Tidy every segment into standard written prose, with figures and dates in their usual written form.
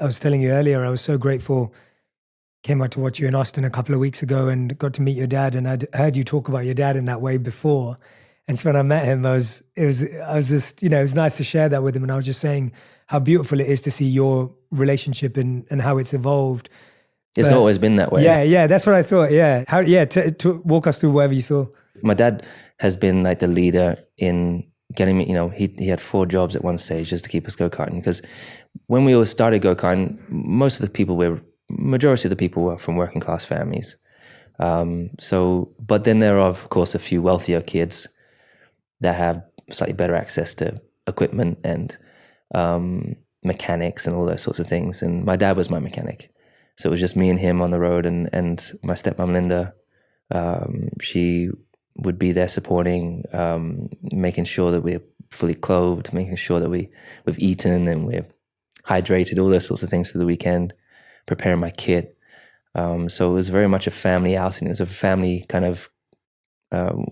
I was telling you earlier, I was so grateful. Came out to watch you in Austin a couple of weeks ago and got to meet your dad. And I'd heard you talk about your dad in that way before. And so when I met him, I was just, it was nice to share that with him. And I was just saying how beautiful it is to see your relationship and how it's evolved. It's not always been that way. Yeah, that's what I thought. Yeah, to walk us through whatever you feel. My dad has been like the leader in getting me. He had 4 jobs at one stage just to keep us go-karting. Because when we all started go-karting, majority of the people were from working class families. But then there are of course a few wealthier kids that have slightly better access to equipment and mechanics and all those sorts of things. And my dad was my mechanic. So it was just me and him on the road, and my stepmom, Linda, she would be there supporting, making sure that we're fully clothed, making sure that we've eaten and we're hydrated, all those sorts of things for the weekend, preparing my kit. So it was very much a family outing. It was a family kind of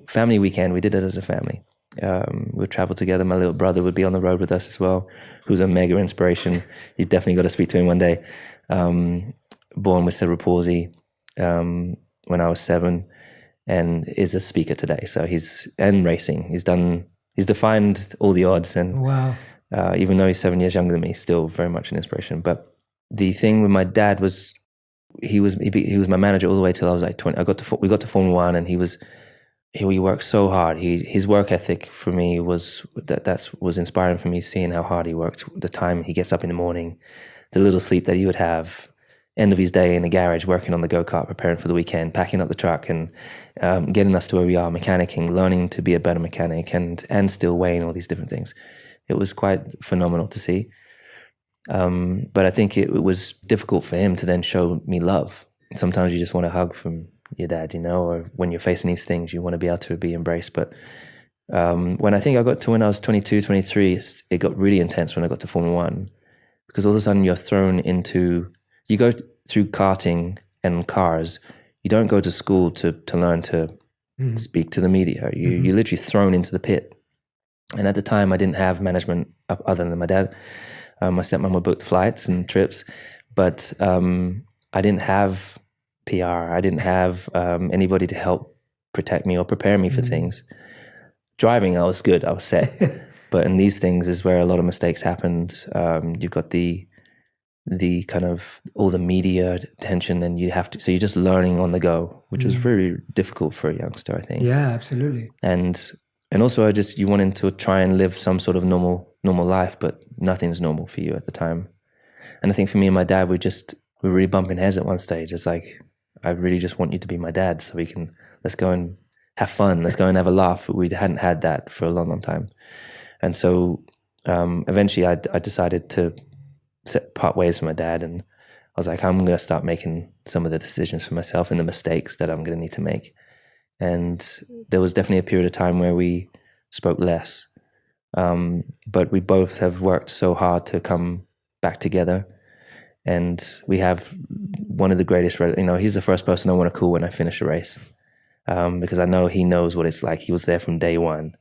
family weekend. We did it as a family. We'd travel together. My little brother would be on the road with us as well, who's a mega inspiration. You've definitely got to speak to him one day. Born with cerebral palsy when I was 7, and is a speaker today. So he's racing. He's defined all the odds, and wow. Even though he's 7 years younger than me, still very much an inspiration. But the thing with my dad was he was my manager all the way till I was like 20. We got to Formula 1, and he worked so hard. His work ethic for me was inspiring for me, seeing how hard he worked. The time he gets up in the morning, the little sleep that he would have, end of his day in the garage working on the go-kart, preparing for the weekend, packing up the truck, and getting us to where we are, mechanicking, learning to be a better mechanic, and still weighing all these different things. It was quite phenomenal to see. But I think it was difficult for him to then show me love. Sometimes you just want a hug from your dad, or when you're facing these things, you want to be able to be embraced. But when I was 22, 23, it got really intense when I got to Formula 1, because all of a sudden you go through karting and cars. You don't go to school to learn to speak to the media. You're literally thrown into the pit. And at the time, I didn't have management other than my dad. My stepmom would book flights and trips, but I didn't have PR. I didn't have anybody to help protect me or prepare me for things. Driving, I was good. I was set. But in these things is where a lot of mistakes happened. You've got the kind of all the media attention, and so you're just learning on the go, which was really difficult for a youngster, I think. Yeah, absolutely. And also you wanted to try and live some sort of normal life, but nothing's normal for you at the time. And I think for me and my dad, we're really bumping heads at one stage. It's like, I really just want you to be my dad so let's go and have fun. Let's go and have a laugh. But we hadn't had that for a long, long time. And so eventually I decided to part ways from my dad, and I was like, I'm going to start making some of the decisions for myself and the mistakes that I'm going to need to make. And there was definitely a period of time where we spoke less. But we both have worked so hard to come back together. And we have one of the greatest, he's the first person I want to call when I finish a race, because I know he knows what it's like. He was there from day one.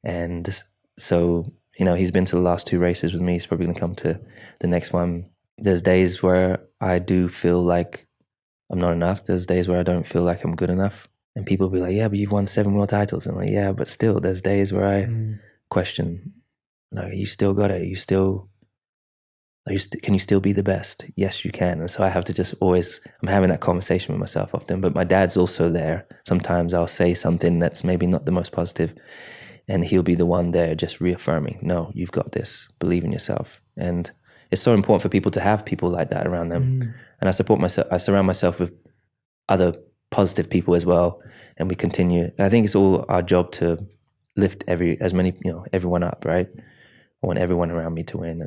And so, he's been to the last 2 races with me. He's probably going to come to the next one. There's days where I do feel like I'm not enough. There's days where I don't feel like I'm good enough. And people will be like, yeah, but you've won 7 world titles. And I'm like, yeah, but still, there's days where I question, no, you still got it. Can you still be the best? Yes, you can. And so I have to I'm having that conversation with myself often. But my dad's also there. Sometimes I'll say something that's maybe not the most positive, and he'll be the one there just reaffirming, no, you've got this, believe in yourself. And it's so important for people to have people like that around them. And I surround myself with other positive people as well. And we continue. I think it's all our job to lift everyone up, right? I want everyone around me to win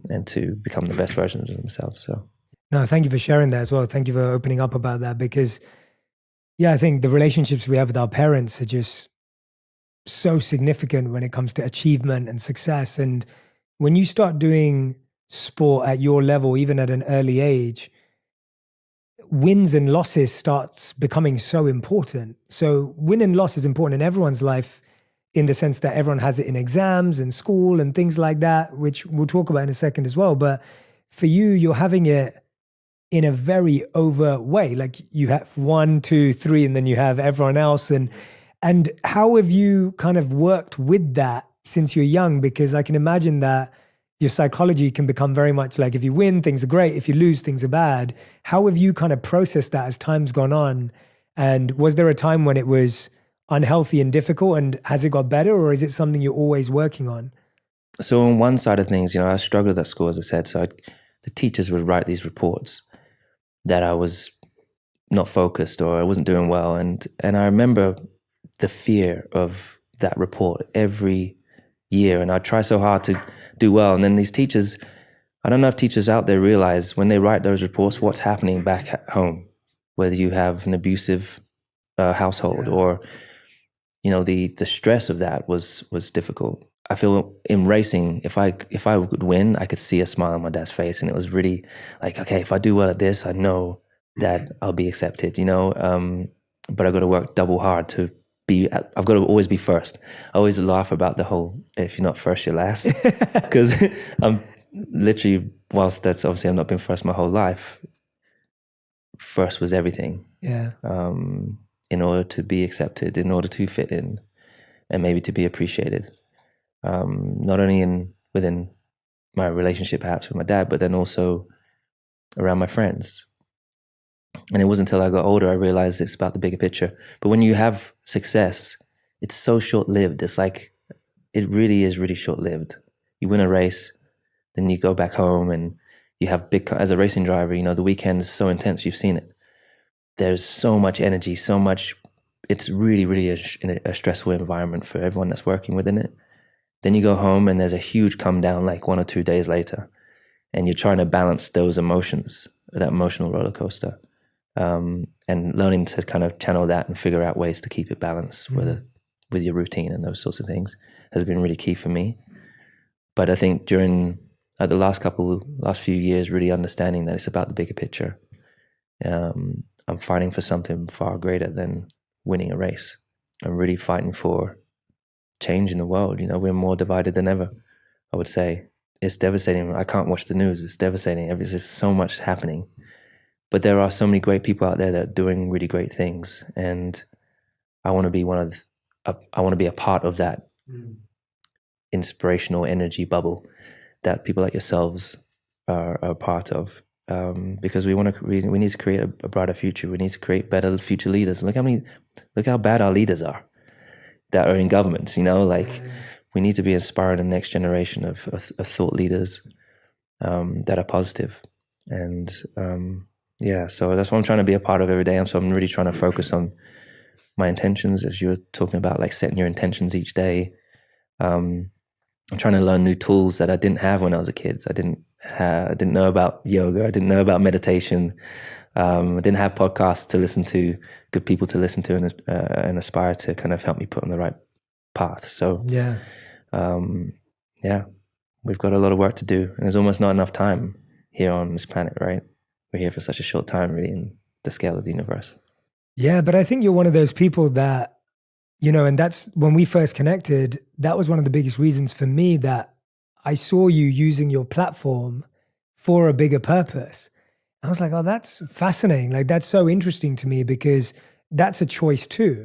and to become the best versions of themselves. So, no, thank you for sharing that as well. Thank you for opening up about that, because, I think the relationships we have with our parents are just so significant when it comes to achievement and success. And when you start doing sport at your level, even at an early age, wins and losses starts becoming so important. So win and loss is important in everyone's life, in the sense that everyone has it in exams and school and things like that, which we'll talk about in a second as well. But for you, you're having it in a very overt way. Like you have 1, 2, 3, and then you have everyone else. And how have you kind of worked with that since you're young? Because I can imagine that your psychology can become very much like, if you win, things are great. If you lose, things are bad. How have you kind of processed that as time's gone on? And was there a time when it was unhealthy and difficult, and has it got better, or is it something you're always working on? So on one side of things, I struggled at school, as I said. So the teachers would write these reports that I was not focused or I wasn't doing well. And I remember the fear of that report every year. And I'd try so hard to do well. And then these teachers, I don't know if teachers out there realize when they write those reports, what's happening back at home, whether you have an abusive household or, the stress of that was difficult. I feel in racing, if I would win, I could see a smile on my dad's face. And it was really like, okay, if I do well at this, I know that I'll be accepted, but I've got to work double hard to I've got to always be first. I always laugh about the whole, if you're not first, you're last. Because I'm literally, whilst that's obviously I've not been first my whole life, first was everything. Yeah. In order to be accepted, in order to fit in, and maybe to be appreciated. Not only within my relationship perhaps with my dad, but then also around my friends. And it wasn't until I got older I realized it's about the bigger picture. But when you have success, it's so short-lived. It's like, it really is really short-lived. You win a race, then you go back home and you have as a racing driver, the weekend is so intense, you've seen it. There's so much energy, so much, it's really, really a stressful environment for everyone that's working within it. Then you go home and there's a huge come down like 1 or 2 days later, and you're trying to balance those emotions, that emotional roller coaster, and learning to kind of channel that and figure out ways to keep it balanced, whether with your routine and those sorts of things, has been really key for me. But I think during the last few years, really understanding that it's about the bigger picture. I'm fighting for something far greater than winning a race. I'm really fighting for change in the world. We're more divided than ever, I would say. It's devastating. I can't watch the news. It's devastating. There's just so much happening. But there are so many great people out there that are doing really great things. And I want to be I want to be a part of that inspirational energy bubble that people like yourselves are a part of. Because we need to create a brighter future. We need to create better future leaders. Look how bad our leaders are that are in governments, we need to be inspiring the next generation of thought leaders that are positive. And so that's what I'm trying to be a part of every day. So I'm really trying to focus on my intentions, as you were talking about, like setting your intentions each day. I'm trying to learn new tools that I didn't have when I was a kid. I didn't know about yoga. I didn't know about meditation. I didn't have podcasts to listen to, good people to listen to, and aspire to kind of help me put on the right path. So we've got a lot of work to do, and there's almost not enough time here on this planet, right? We're here for such a short time, really, in the scale of the universe. Yeah, but I think you're one of those people that, and that's when we first connected, that was one of the biggest reasons for me that I saw you using your platform for a bigger purpose. I was like, oh, that's fascinating. Like, that's so interesting to me, because that's a choice too.